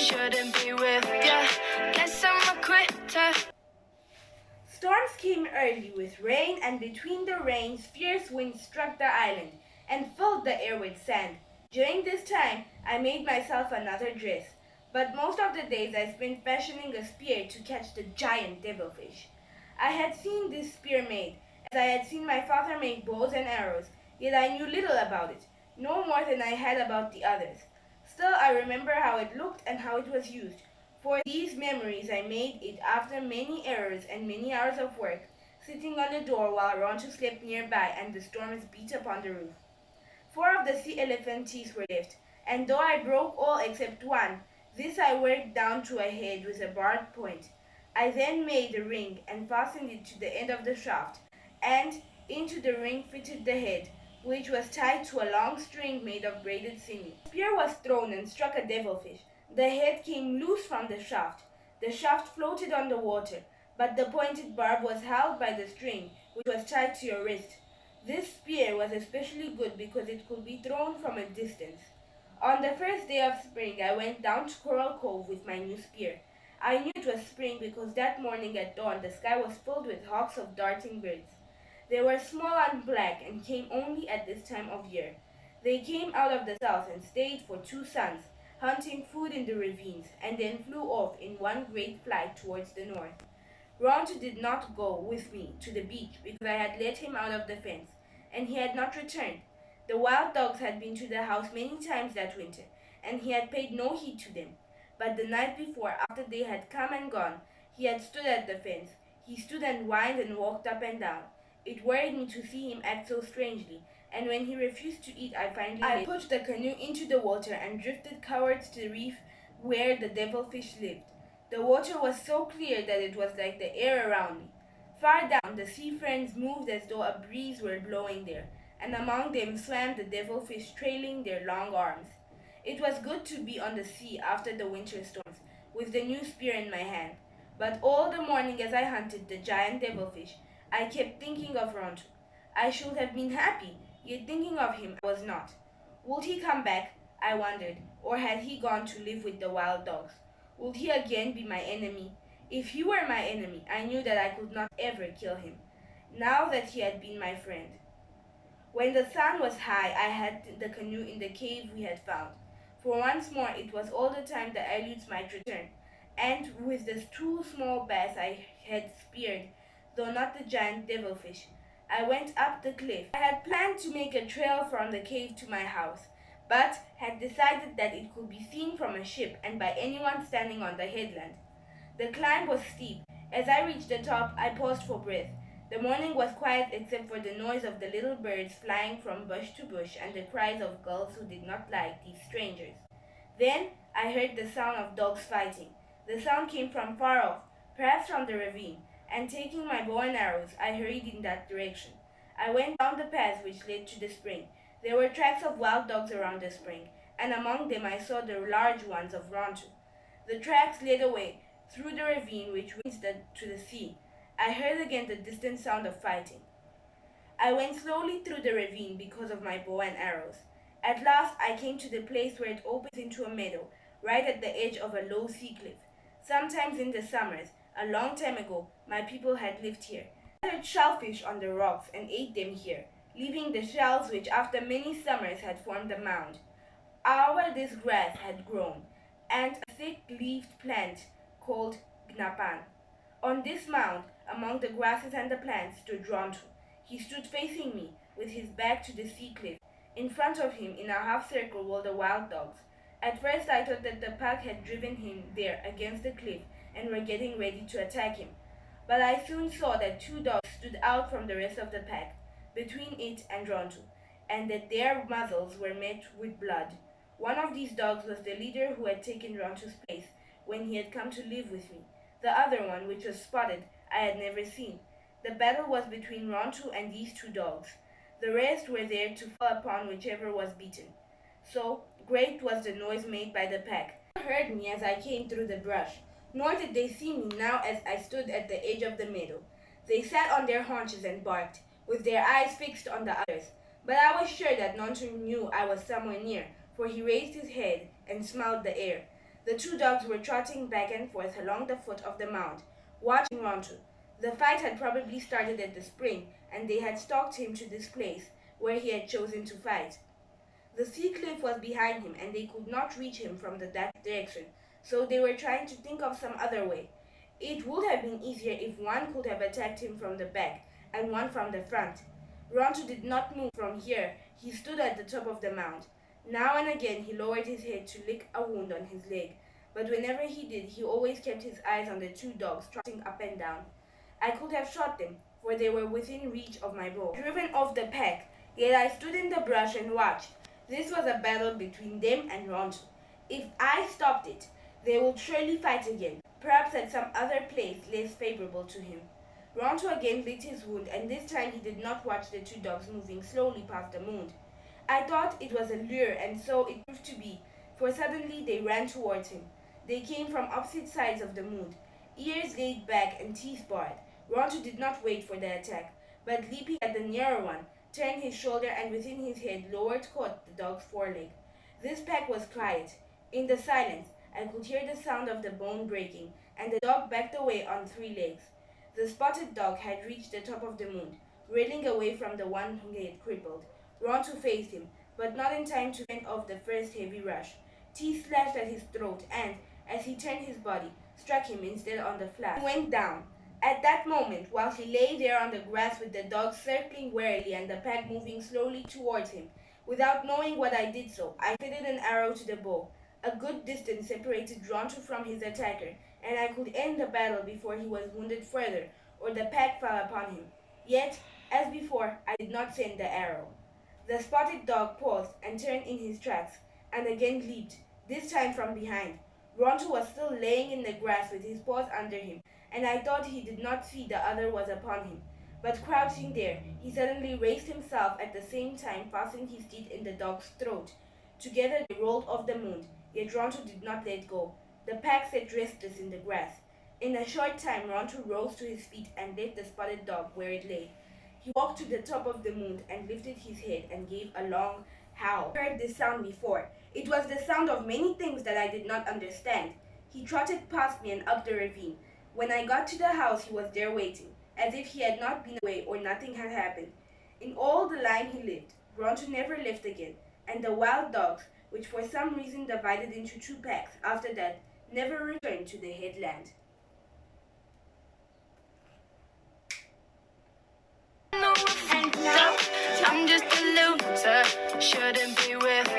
shouldn't be with ya. Guess I'm a quitter. Storms came early with rain, and between the rains, fierce winds struck the island and filled the air with sand. During this time, I made myself another dress, but most of the days I spent fashioning a spear to catch the giant devilfish. I had seen this spear made, as I had seen my father make bows and arrows, yet I knew little about it, no more than I had about the others. Still, I remember how it looked and how it was used. For these memories I made it after many errors and many hours of work, sitting on the door while Ronto slept nearby and the storms beat upon the roof. 4 of the sea elephant teeth were left, and though I broke all except one, this I worked down to a head with a barbed point. I then made a ring and fastened it to the end of the shaft, and into the ring fitted the head, which was tied to a long string made of braided sinew. The spear was thrown and struck a devilfish. The head came loose from the shaft. The shaft floated on the water, but the pointed barb was held by the string, which was tied to your wrist. This spear was especially good because it could be thrown from a distance. On the first day of spring, I went down to Coral Cove with my new spear. I knew it was spring because that morning at dawn the sky was filled with hawks of darting birds. They were small and black and came only at this time of year. They came out of the south and stayed for 2 suns, hunting food in the ravines, and then flew off in one great flight towards the north. Ronto did not go with me to the beach because I had let him out of the fence, and he had not returned. The wild dogs had been to the house many times that winter, and he had paid no heed to them. But the night before, after they had come and gone, he had stood at the fence. He stood and whined and walked up and down. It worried me to see him act so strangely, and when he refused to eat, I pushed the canoe into the water and drifted towards the reef where the devilfish lived. The water was so clear that it was like the air around me. Far down, the sea ferns moved as though a breeze were blowing there, and among them swam the devilfish trailing their long arms. It was good to be on the sea after the winter storms, with the new spear in my hand. But all the morning as I hunted the giant devilfish, I kept thinking of Ronto. I should have been happy, yet thinking of him I was not. Would he come back, I wondered, or had he gone to live with the wild dogs? Would he again be my enemy? If he were my enemy, I knew that I could not ever kill him, now that he had been my friend. When the sun was high, I had the canoe in the cave we had found. For once more it was all the time the Aleuts might return, and with the 2 small bass I had speared, though not the giant devilfish, I went up the cliff. I had planned to make a trail from the cave to my house, but had decided that it could be seen from a ship and by anyone standing on the headland. The climb was steep. As I reached the top, I paused for breath. The morning was quiet except for the noise of the little birds flying from bush to bush and the cries of girls who did not like these strangers. Then I heard the sound of dogs fighting. The sound came from far off, perhaps from the ravine, and taking my bow and arrows, I hurried in that direction. I went down the path which led to the spring. There were tracks of wild dogs around the spring, and among them I saw the large ones of Ronto. The tracks led away through the ravine which leads to the sea. I heard again the distant sound of fighting. I went slowly through the ravine because of my bow and arrows. At last I came to the place where it opens into a meadow, right at the edge of a low sea cliff. Sometimes in the summers, a long time ago, my people had lived here. I gathered shellfish on the rocks and ate them here, leaving the shells which after many summers had formed a mound. Over this grass had grown, and a thick-leaved plant called gnapan. On this mound, among the grasses and the plants, stood Ronto. He stood facing me, with his back to the sea cliff. In front of him, in a half-circle, were the wild dogs. At first I thought that the pack had driven him there against the cliff and were getting ready to attack him. But I soon saw that 2 dogs stood out from the rest of the pack, between it and Ronto, and that their muzzles were met with blood. One of these dogs was the leader who had taken Ronto's place when he had come to live with me. The other one, which was spotted, I had never seen. The battle was between Ronto and these 2 dogs. The rest were there to fall upon whichever was beaten. So great was the noise made by the pack. They heard me as I came through the brush, nor did they see me now as I stood at the edge of the meadow. They sat on their haunches and barked, with their eyes fixed on the others. But I was sure that Ronto knew I was somewhere near, for he raised his head and smelled the air. The two dogs were trotting back and forth along the foot of the mound, watching Ronto. The fight had probably started at the spring, and they had stalked him to this place, where he had chosen to fight. The sea cliff was behind him, and they could not reach him from that direction, so they were trying to think of some other way. It would have been easier if one could have attacked him from the back, and one from the front. Ronto did not move from here. He stood at the top of the mound. Now and again he lowered his head to lick a wound on his leg, but whenever he did, he always kept his eyes on the two dogs trotting up and down. I could have shot them, for they were within reach of my bow, driven off the pack, yet I stood in the brush and watched. This was a battle between them and Ronto. If I stopped it, they would surely fight again, perhaps at some other place less favorable to him. Ronto again licked his wound, and this time he did not watch the two dogs moving slowly past the mound. I thought it was a lure, and so it proved to be, for suddenly they ran towards him. They came from opposite sides of the mound, ears laid back and teeth bared. Ronto did not wait for the attack, but leaping at the nearer one, turned his shoulder and within his head lowered caught the dog's foreleg. This pack was quiet. In the silence, I could hear the sound of the bone breaking, and the dog backed away on three legs. The spotted dog had reached the top of the mound, reeling away from the one who he had crippled. Ronto faced him, but not in time to fend off the first heavy rush. Teeth slashed at his throat and, as he turned his body, struck him instead on the flat. He went down. At that moment, while he lay there on the grass with the dog circling warily and the pack moving slowly towards him, without knowing what I did so, I fitted an arrow to the bow. A good distance separated Ronto from his attacker, and I could end the battle before he was wounded further, or the pack fell upon him. Yet, as before, I did not send the arrow. The spotted dog paused and turned in his tracks, and again leaped, this time from behind. Ronto was still laying in the grass with his paws under him, and I thought he did not see the other was upon him. But crouching there, he suddenly raised himself, at the same time fastening his teeth in the dog's throat. Together they rolled off the mound, yet Ronto did not let go. The pack sat restless in the grass. In a short time Ronto rose to his feet and left the spotted dog where it lay. He walked to the top of the mound and lifted his head and gave a long howl. I heard this sound before. It was the sound of many things that I did not understand. He trotted past me and up the ravine. When I got to the house, he was there waiting, as if he had not been away or nothing had happened. In all the line he lived, Ronto never left again, and the wild dogs, which for some reason divided into two packs after that, never returned to the headland. I'm just a loser, shouldn't be with